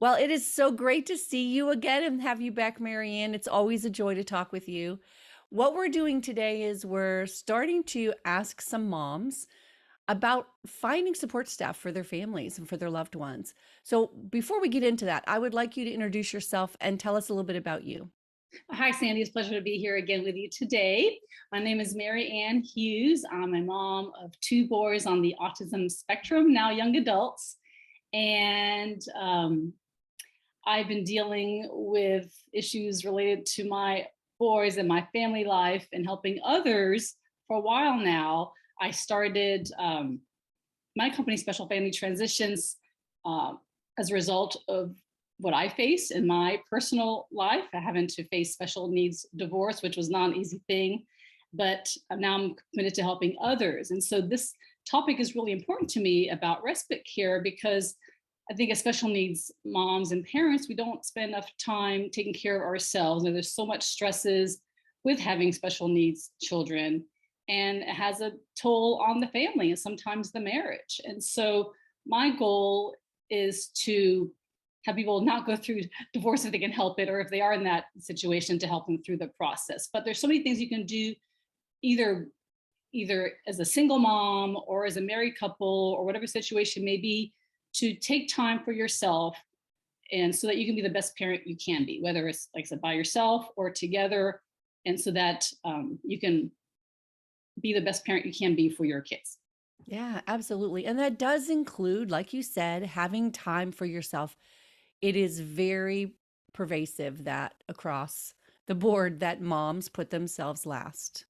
Well, it is so great to see you again and have you back, Mary Ann. It's always a joy to talk with you. What we're doing today is we're starting to ask some moms about finding support staff for their families and for their loved ones. So before we get into that, I would like you to introduce yourself and tell us a little bit about you. Hi, Sandy. It's a pleasure to be here again with you today. My name is Mary Ann Hughes. I'm a mom of two boys on the autism spectrum, now young adults. And I've been dealing with issues related to my boys and my family life and helping others for a while now. I started my company, Special Family Transitions, uh, as a result of what I faced in my personal life, having to face special needs divorce, which was not an easy thing. But now I'm committed to helping others. And so this topic is really important to me about respite care because I think as special needs moms and parents, we don't spend enough time taking care of ourselves. And there's so much stresses with having special needs children, and it has a toll on the family and sometimes the marriage. And so my goal is to have people not go through divorce if they can help it, or if they are in that situation, to help them through the process. But there's so many things you can do, either as a single mom or as a married couple or whatever situation may be, to take time for yourself, and so that you can be the best parent you can be, whether it's, like I said, by yourself or together, and so that you can be the best parent you can be for your kids. Yeah, absolutely. And that does include, like you said, having time for yourself. It is very pervasive that across the board that moms put themselves last.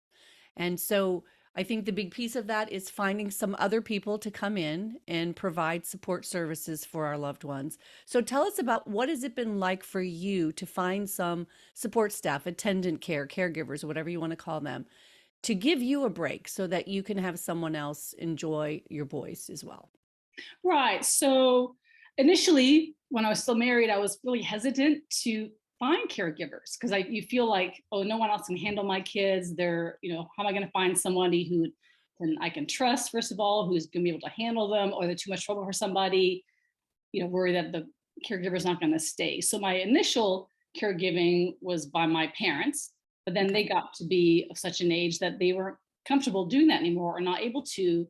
And so I think the big piece of that is finding some other people to come in and provide support services for our loved ones. So tell us about, what has it been like for you to find some support staff, attendant care, caregivers, whatever you want to call them, to give you a break so that you can have someone else enjoy your boys as well. Right. So initially, when I was still married, I was really hesitant to find caregivers because you feel like, oh, no one else can handle my kids. How am I going to find somebody who I can trust, first of all, who's going to be able to handle them, or they're too much trouble for somebody, worry that the caregiver is not going to stay. So my initial caregiving was by my parents, but then they Okay. got to be of such an age that they weren't comfortable doing that anymore, or not able to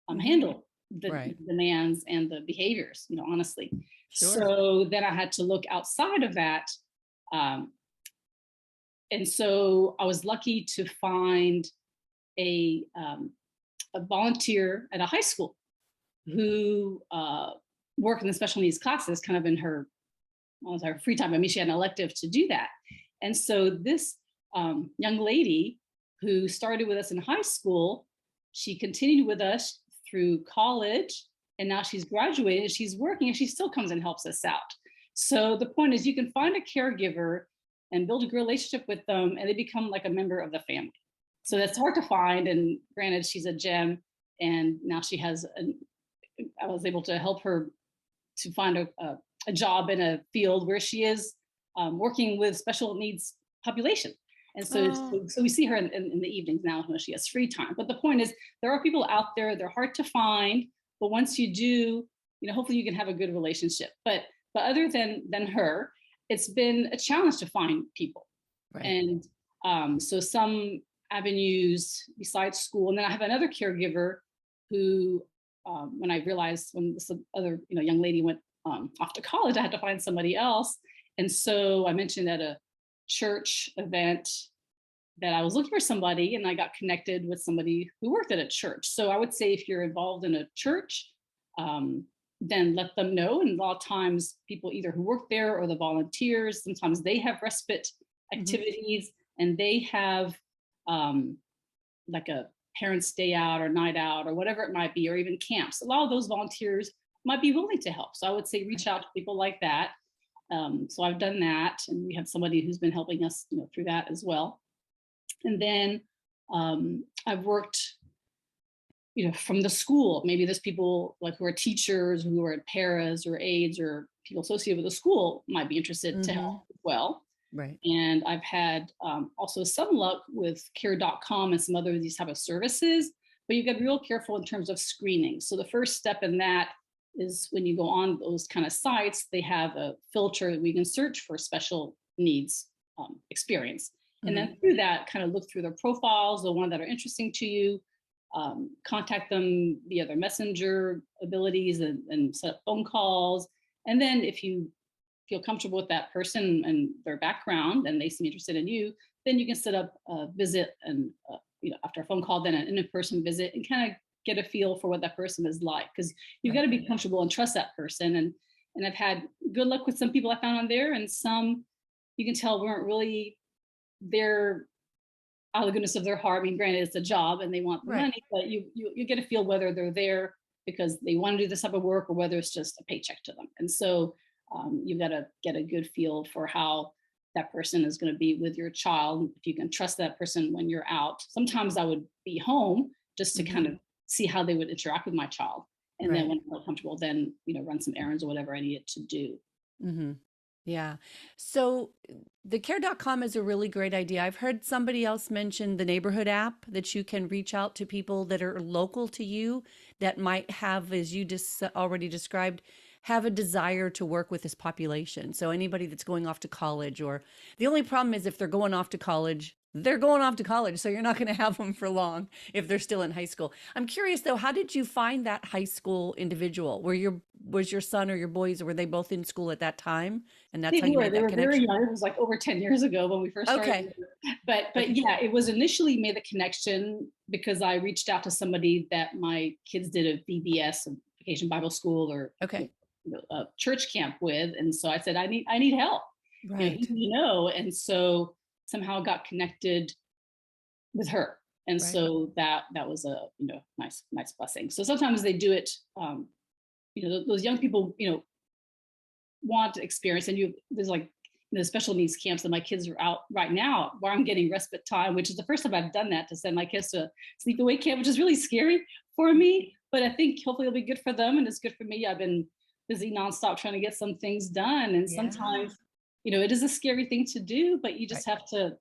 Hmm. handle the Right. demands and the behaviors, honestly. Sure. So then I had to look outside of that. Um, and so I was lucky to find a a volunteer at a high school who worked in the special needs classes, kind of in her, well, her free time. I mean, she had an elective to do that. And so this young lady who started with us in high school, she continued with us through college, and now she's graduated, she's working, and she still comes and helps us out. So the point is, you can find a caregiver and build a good relationship with them, and they become like a member of the family. So that's hard to find. And granted, she's a gem, and now I was able to help her to find a job in a field where she is working with special needs population. And so, Oh, so, so we see her in the evenings now when she has free time. But the point is, there are people out there, they're hard to find, but once you do, hopefully you can have a good relationship. But other than her, it's been a challenge to find people. right. And so some avenues besides school. And then I have another caregiver who, when I realized, when this other young lady went off to college, I had to find somebody else. And so I mentioned at a church event that I was looking for somebody, and I got connected with somebody who worked at a church. So I would say, if you're involved in a church, um, then let them know. And a lot of times people either who work there or the volunteers, sometimes they have respite Hmm. activities, and they have um, like a parents' day out or night out or whatever it might be, or even camps. A lot of those volunteers might be willing to help. So I would say reach out to people like that. So I've done that, and we have somebody who's been helping us, through that as well. And then I've worked, from the school. Maybe there's people like who are teachers, who are paras or aides, or people associated with the school might be interested to help Hmm. as well. Right. And I've had also some luck with care.com and some other of these type of services, but you get real careful in terms of screening. So the first step in that is when you go on those kind of sites, they have a filter where you can search for special needs experience. And Mhm. then through that, kind of look through their profiles, the ones that are interesting to you, contact them via their messenger abilities and set up phone calls. And then if you feel comfortable with that person and their background and they seem interested in you, then you can set up a visit and after a phone call, then an in-person visit and kind of get a feel for what that person is like, because you've got Right. to be comfortable and trust that person. And I've had good luck with some people I found on there, and some you can tell weren't really there out of the goodness of their heart. I mean, granted, it's a job and they want the Right. money, but you get a feel whether they're there because they want to do this type of work or whether it's just a paycheck to them. And so you've got to get a good feel for how that person is going to be with your child. If you can trust that person when you're out. Sometimes I would be home just to kind Mhm. of see how they would interact with my child. And then Right. when I felt comfortable, then run some errands or whatever I needed to do. Mhm. Yeah. So the care.com is a really great idea. I've heard somebody else mention the neighborhood app that you can reach out to people that are local to you that might have, as you just already described, have a desire to work with this population. So anybody that's going off to college, or the only problem is if they're going off to college, they're going off to college. So you're not going to have them for long if they're still in high school. I'm curious though, how did you find that high school individual? Was your son or your boys, were they both in school at that time? And that's how you made They that were very connection? young. It was like over 10 years ago when we first started. Okay. But Okay. yeah, it was initially made the connection because I reached out to somebody that my kids did a VBS, a Vacation Bible School, or Okay. a church camp with. And so I said, I need help. Right. And so somehow got connected with her. And Right. so that was a nice blessing. So sometimes they do it. Those young people want experience, and there's like special needs camps that my kids are out right now where I'm getting respite time, which is the first time I've done that, to send my kids to a sleepaway camp, which is really scary for me, but I think hopefully it'll be good for them and it's good for me. I've been busy nonstop trying to get some things done, and Yeah. sometimes it is a scary thing to do, but you Right. just have to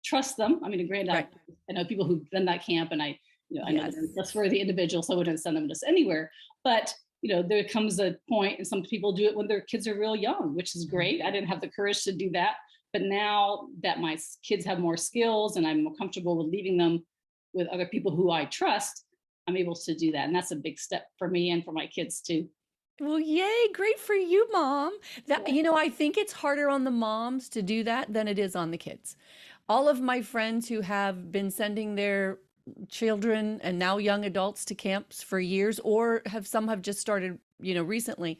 trust them. I mean, granted, Right. I know people who've done that camp, and I know they're Yes. trustworthy individuals, so I wouldn't send them just anywhere. But there comes a point, and some people do it when their kids are real young, which is Mhm. great. I didn't have the courage to do that. But now that my kids have more skills and I'm more comfortable with leaving them with other people who I trust, I'm able to do that. And that's a big step for me and for my kids too. Well, yay, great for you, mom. That, Yeah. I think it's harder on the moms to do that than it is on the kids. All of my friends who have been sending their children and now young adults to camps for years, or some have just started, recently,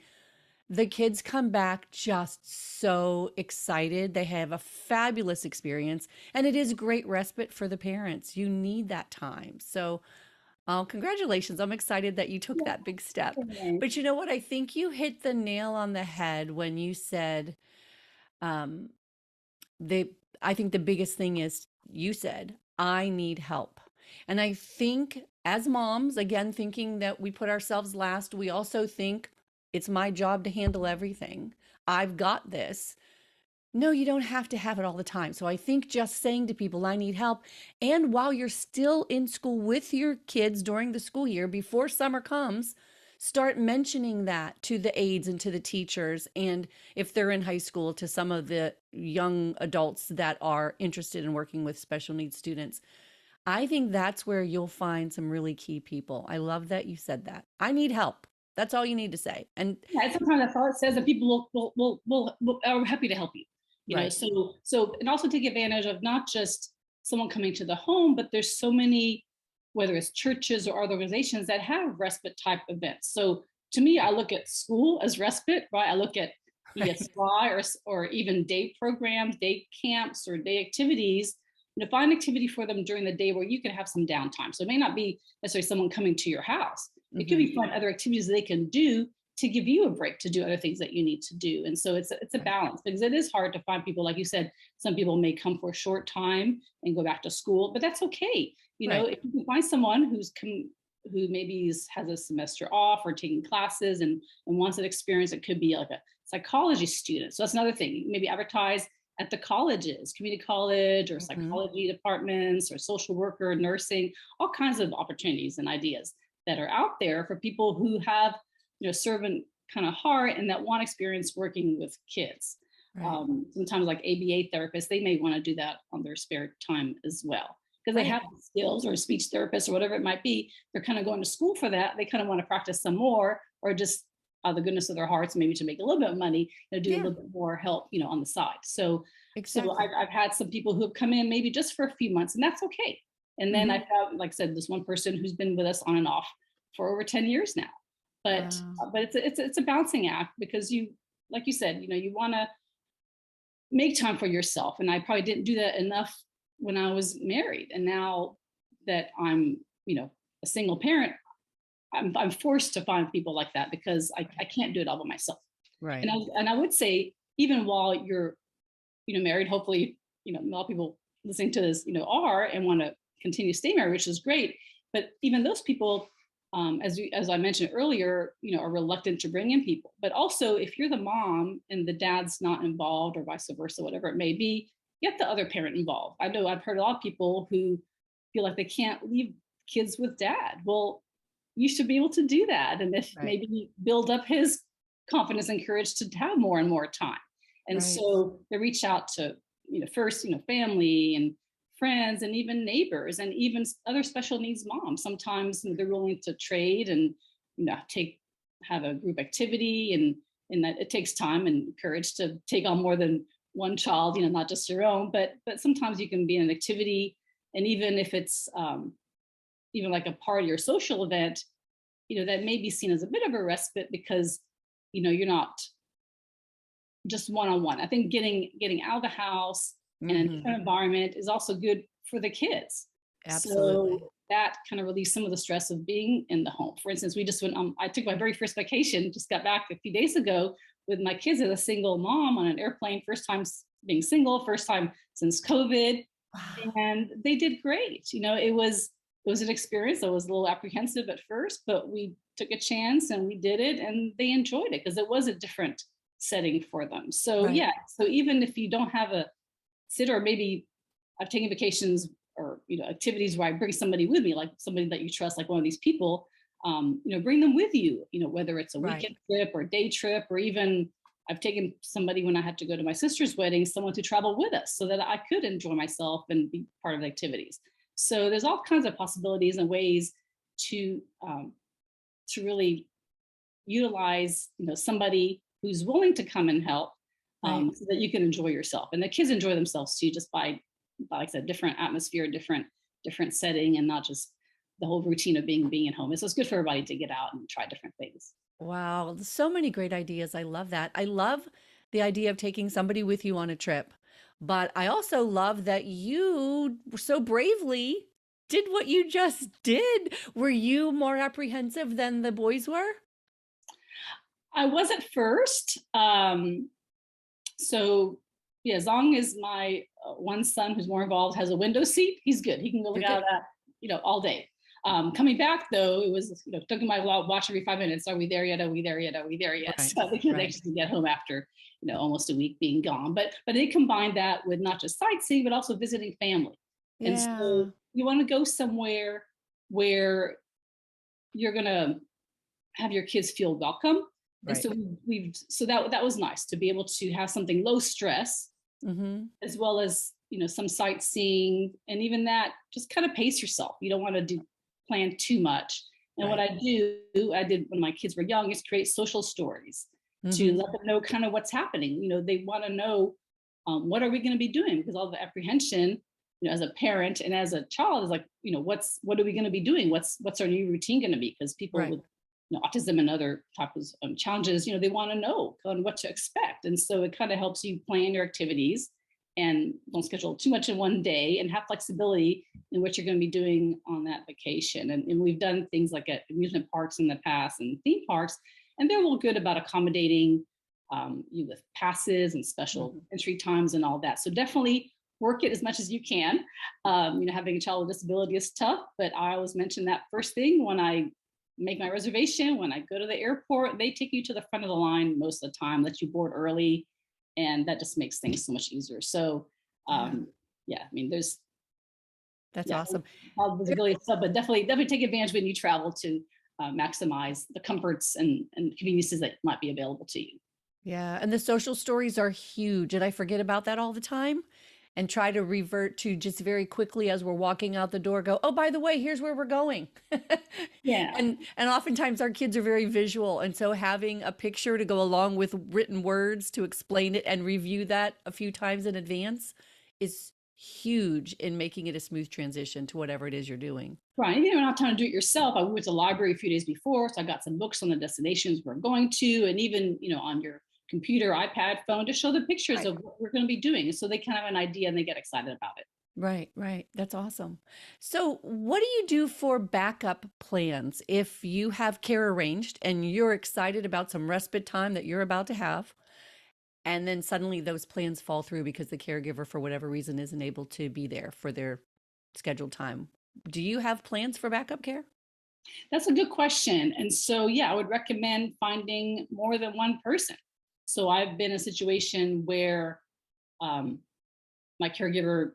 the kids come back just so excited. They have a fabulous experience, and it is great respite for the parents. You need that time. So, oh, congratulations. I'm excited that you took that big step. Yeah. But you know what? I think you hit the nail on the head when you said, um, the I think the biggest thing is you said, I need help. And I think as moms, again, thinking that we put ourselves last, we also think it's my job to handle everything. I've got this. No, you don't have to have it all the time. So I think just saying to people, I need help. And while you're still in school with your kids during the school year, before summer comes, start mentioning that to the aides and to the teachers. And if they're in high school, to some of the young adults that are interested in working with special needs students. I think that's where you'll find some really key people. I love that you said that. I need help. That's all you need to say. And Yeah, and sometimes that's all it says, and people will are happy to help you. right. So and also take advantage of not just someone coming to the home, but there's so many, whether it's churches or other organizations that have respite type events. So to me, I look at school as respite, right? I look at Right. ESY or even day programs, day camps, or day activities. Find activity for them during the day where you can have some downtime. So it may not be necessarily someone coming to your house. It could Hmm. be find other activities they can do to give you a break to do other things that you need to do. And so it's a Right. balance, because it is hard to find people. Like you said, some people may come for a short time and go back to school, but that's okay. Right. If you can find someone who maybe has a semester off or taking classes and wants an experience, it could be like a psychology student. So that's another thing. Maybe advertise at the colleges, community college or Hmm. psychology departments or social worker, nursing, all kinds of opportunities and ideas that are out there for people who have servant kind of heart and that want experience working with kids. Right. Sometimes like ABA therapists, they may want to do that on their spare time as well because they Right. have the skills, or a speech therapist or whatever it might be. They're kind of going to school for that. They kind of want to practice some more, or just out of the goodness of their hearts, maybe to make a little bit of money, do a Yeah, little bit more help, on the side. So exactly. I've had some people who have come in maybe just for a few months, and that's okay. And then Hmm. I've had, like I said, this one person who's been with us on and off for over 10 years now. But Wow. it's a balancing act because like you said, you want to make time for yourself. And I probably didn't do that enough when I was married. And now that I'm, a single parent, I'm forced to find people like that because I can't do it all by myself. Right. And I would say, even while you're, married, hopefully, a lot of people listening to this, are and want to continue to stay married, which is great. But even those people, as I mentioned earlier, are reluctant to bring in people. But also, if you're the mom and the dad's not involved, or vice versa, whatever it may be, get the other parent involved. I know I've heard a lot of people who feel like they can't leave kids with dad. Well, you should be able to do that, and if Right. maybe build up his confidence and courage to have more and more time. And Right. so they reach out to, first, family and friends and even neighbors and even other special needs moms. Sometimes they're willing to trade and, have a group activity, and that it takes time and courage to take on more than one child, not just your own, but sometimes you can be in an activity. And even if it's even like a party or social event, that may be seen as a bit of a respite because, you're not just one-on-one. I think getting out of the house in a Hmm. different environment is also good for the kids. Absolutely. So that kind of relieves some of the stress of being in the home. For instance, we just went, I took my very first vacation, just got back a few days ago with my kids as a single mom on an airplane, first time being single, first time since COVID. Wow. And they did great. It was an experience that was a little apprehensive at first, but we took a chance and we did it, and they enjoyed it because it was a different setting for them. So Right. yeah, so even if you don't have a sitter, or maybe I've taken vacations or activities where I bring somebody with me, like somebody that you trust, like one of these people, bring them with you, whether it's a Right. weekend trip or day trip, or even I've taken somebody when I had to go to my sister's wedding, someone to travel with us so that I could enjoy myself and be part of the activities. So there's all kinds of possibilities and ways to um, to really utilize, somebody who's willing to come and help, Right. so that you can enjoy yourself, and the kids enjoy themselves too, just by like I said, different atmosphere, different setting, and not just the whole routine of being at home. So it's good for everybody to get out and try different things. Wow. So many great ideas. I love that. I love the idea of taking somebody with you on a trip. But I also love that you so bravely did what you just did. Were you more apprehensive than the boys were? I was at first. So yeah, as long as my one son, who's more involved, has a window seat, he's good. He can go look You're out good. of that, all day. Coming back though, it was, took my watch every 5 minutes. Are we there yet? Are we there yet? Are we there yet? Right. So they could Right. actually get home after, almost a week being gone. But they combined that with not just sightseeing, but also visiting family. And so Yeah. you want to go somewhere where you're gonna have your kids feel welcome. And Right. so so that was nice to be able to have something low stress, Mm-hmm. as well as, some sightseeing, and even that, just kind of pace yourself. You don't want to plan too much. And what Right. I did when my kids were young, is create social stories to Mm-hmm. let them know kind of what's happening. They want to know, what are we going to be doing, because all the apprehension, as a parent and as a child, is like, what are we going to be doing, what's our new routine going to be, because people Right. with, autism and other types of challenges, they want to know on what to expect. And so it kind of helps you plan your activities and don't schedule too much in one day, and have flexibility in what you're going to be doing on that vacation. And we've done things like at amusement parks in the past and theme parks, and they're a little good about accommodating you with passes and special Mm-hmm. entry times and all that. So definitely work it as much as you can. Having a child with disability is tough, but I always mention that first thing when I make my reservation, when I go to the airport. They take you to the front of the line most of the time, let you board early, and that just makes things so much easier. So Yeah. yeah, I mean, That's yeah, awesome. all visibility stuff, but definitely take advantage when you travel to, maximize the comforts and conveniences that might be available to you. Yeah, and the social stories are huge, and I forget about that all the time and try to revert to just very quickly as we're walking out the door go, "Oh, by the way, here's where we're going." Yeah. And oftentimes our kids are very visual, and so having a picture to go along with written words to explain it and review that a few times in advance is huge in making it a smooth transition to whatever it is you're doing. Right. If you don't have time to do it yourself, I went to the library a few days before, so I got some books on the destinations we're going to, and even on your computer, iPad, phone, to show the pictures Right. of what we're going to be doing, so they kind of have an idea and they get excited about it. Right, right. That's awesome. So, what do you do for backup plans if you have care arranged and you're excited about some respite time that you're about to have, and then suddenly those plans fall through because the caregiver, for whatever reason, isn't able to be there for their scheduled time? Do you have plans for backup care? That's a good question. And so, yeah, I would recommend finding more than one person. So I've been in a situation where um, my caregiver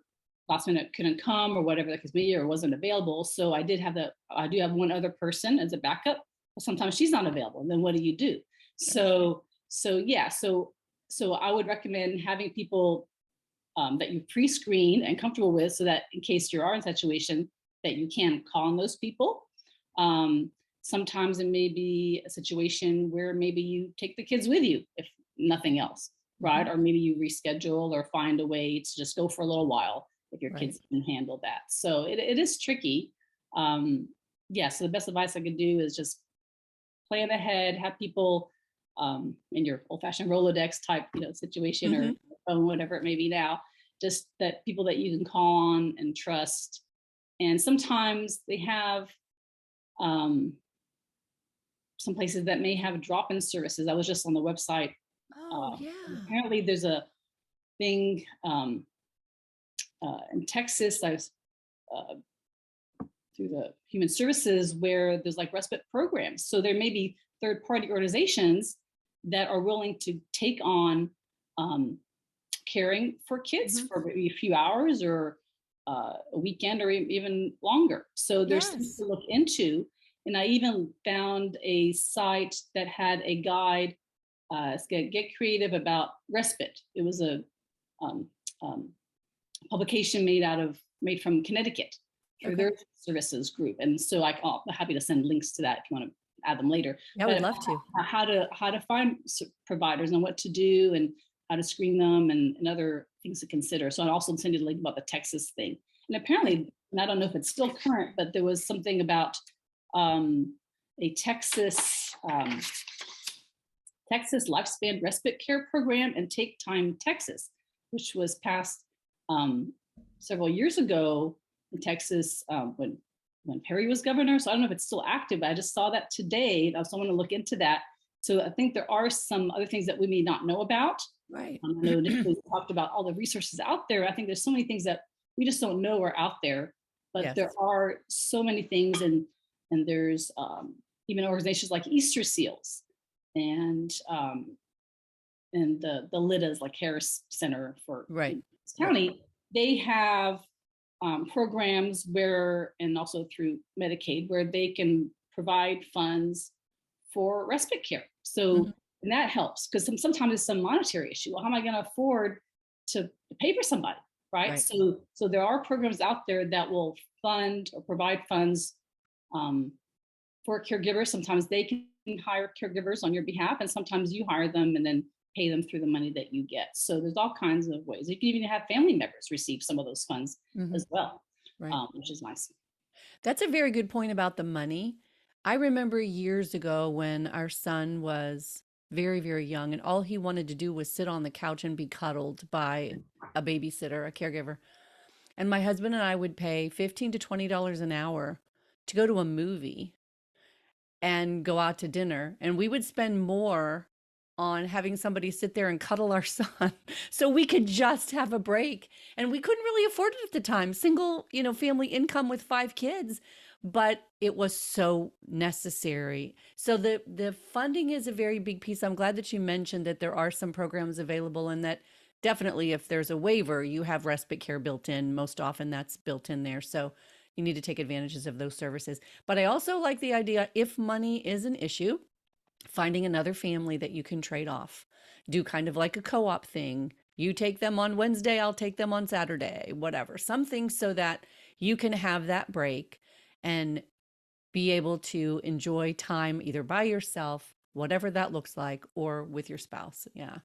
last minute couldn't come or whatever the case may be, or wasn't available. So I do have one other person as a backup. But sometimes she's not available. And then what do you do? So I would recommend having people that you pre-screen and comfortable with, so that in case you are in a situation that you can call on those people. Um, Sometimes it may be a situation where maybe you take the kids with you, if nothing else, right? Mhm. Or maybe you reschedule or find a way to just go for a little while if your Right. kids can handle that. So it is tricky. Um, yeah, so the best advice I could do is just plan ahead, have people in your old-fashioned Rolodex type, situation, or Hmm. phone, whatever it may be now, just that people that you can call on and trust. And sometimes they have um, some places that may have drop-in services. I was just on the website. Oh, yeah. Apparently, there's a thing in Texas. I was uh, through the human services where there's like respite programs. So there may be third-party organizations that are willing to take on um, caring for kids Hmm. for maybe a few hours or a weekend or even longer. So there's things Yes. to look into. And I even found a site that had a guide, Get Creative About Respite. It was a um, um, publication made from Connecticut through Okay. their services group. And so I'm happy to send links to that if you want to add them later. Yeah, I would But love to. how to find providers and what to do and how to screen them and other things to consider. So I also send you the link about the Texas thing. And Okay. apparently, and I don't know if it's still current, but there was something about um, a Texas Lifespan Respite Care Program and Take Time Texas, which was passed um, several years ago in Texas when Perry was governor. So I don't know if it's still active, but I just saw that today. I also want to look into that. So I think there are some other things that we may not know about. Right. I know initially we talked about all the resources out there. I think there's so many things that we just don't know are out there, but Yes. there are so many things, and there's even organizations like Easter Seals and the LIDAs, like Harris Center for Right. Right. County. They have programs where, and also through Medicaid, where they can provide funds for respite care. Mhm. So, and that helps because sometimes it's some monetary issue. Well, how am I going to afford to pay for somebody? Right. Right. So there are programs out there that will fund or provide funds um, for caregivers. Sometimes they can hire caregivers on your behalf, and sometimes you hire them and then pay them through the money that you get. So there's all kinds of ways. You can even have family members receive some of those funds Mhm. as well, Right. which is nice. That's a very good point about the money. I remember years ago when our son was very, very young, and all he wanted to do was sit on the couch and be cuddled by a babysitter, a caregiver. And my husband and I would pay $15 to $20 an hour to go to a movie and go out to dinner. And we would spend more on having somebody sit there and cuddle our son so we could just have a break. And we couldn't really afford it at the time. Single, family income with 5 kids, but it was so necessary. So the funding is a very big piece. I'm glad that you mentioned that there are some programs available and that definitely if there's a waiver, you have respite care built in. Most often that's built in there. So you need to take advantages of those services. But I also like the idea, if money is an issue, finding another family that you can trade off. Do kind of like a co-op thing. You take them on Wednesday, I'll take them on Saturday, whatever. Something so that you can have that break and be able to enjoy time either by yourself, whatever that looks like, or with your spouse. Yeah,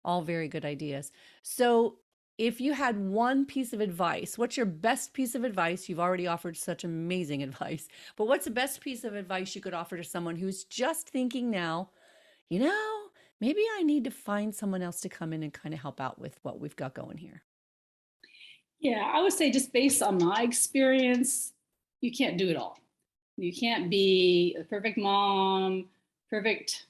all very good ideas. So, if you had one piece of advice, what's your best piece of advice? You've already offered such amazing advice, but what's the best piece of advice you could offer to someone who's just thinking now, you know, maybe I need to find someone else to come in and kind of help out with what we've got going here? Yeah, I would say just based on my experience, you can't do it all. You can't be a perfect mom, perfect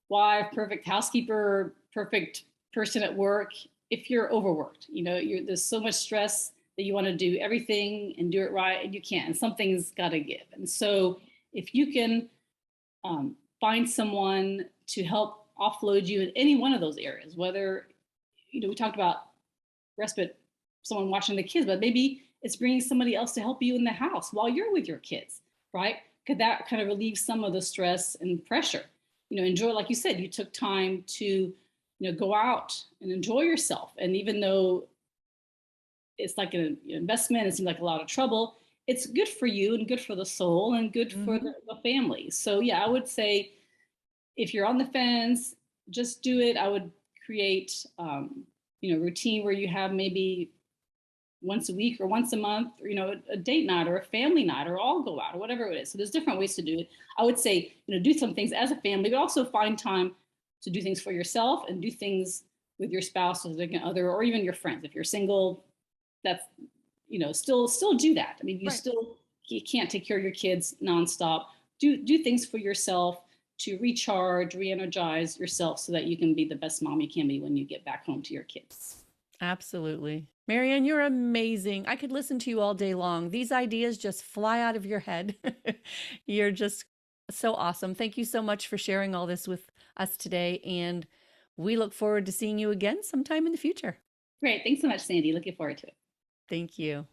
wife, perfect housekeeper, perfect person at work if you're overworked. There's so much stress that you want to do everything and do it right, and you can't. And something's got to give. And so, if you can find someone to help offload you in any one of those areas, whether we talked about respite, someone watching the kids, but maybe it's bringing somebody else to help you in the house while you're with your kids, right? Could that kind of relieve some of the stress and pressure? Enjoy, like you said, you took time to, go out and enjoy yourself. And even though it's like an investment, it seems like a lot of trouble, it's good for you and good for the soul and good for Mm-hmm. the family. So yeah, I would say if you're on the fence, just do it. I would create, routine where you have maybe once a week or once a month, or, a date night or a family night, or all go out or whatever it is. So there's different ways to do it. I would say, do some things as a family, but also find time to do things for yourself and do things with your spouse or significant other, or even your friends. If you're single, that's, still do that. I mean, Right. you can't take care of your kids nonstop. Do things for yourself to recharge, re-energize yourself so that you can be the best mom you can be when you get back home to your kids. Absolutely. Mary Ann, you're amazing. I could listen to you all day long. These ideas just fly out of your head. You're just so awesome. Thank you so much for sharing all this with us today. And we look forward to seeing you again sometime in the future. Great. Thanks so much, Sandy. Looking forward to it. Thank you.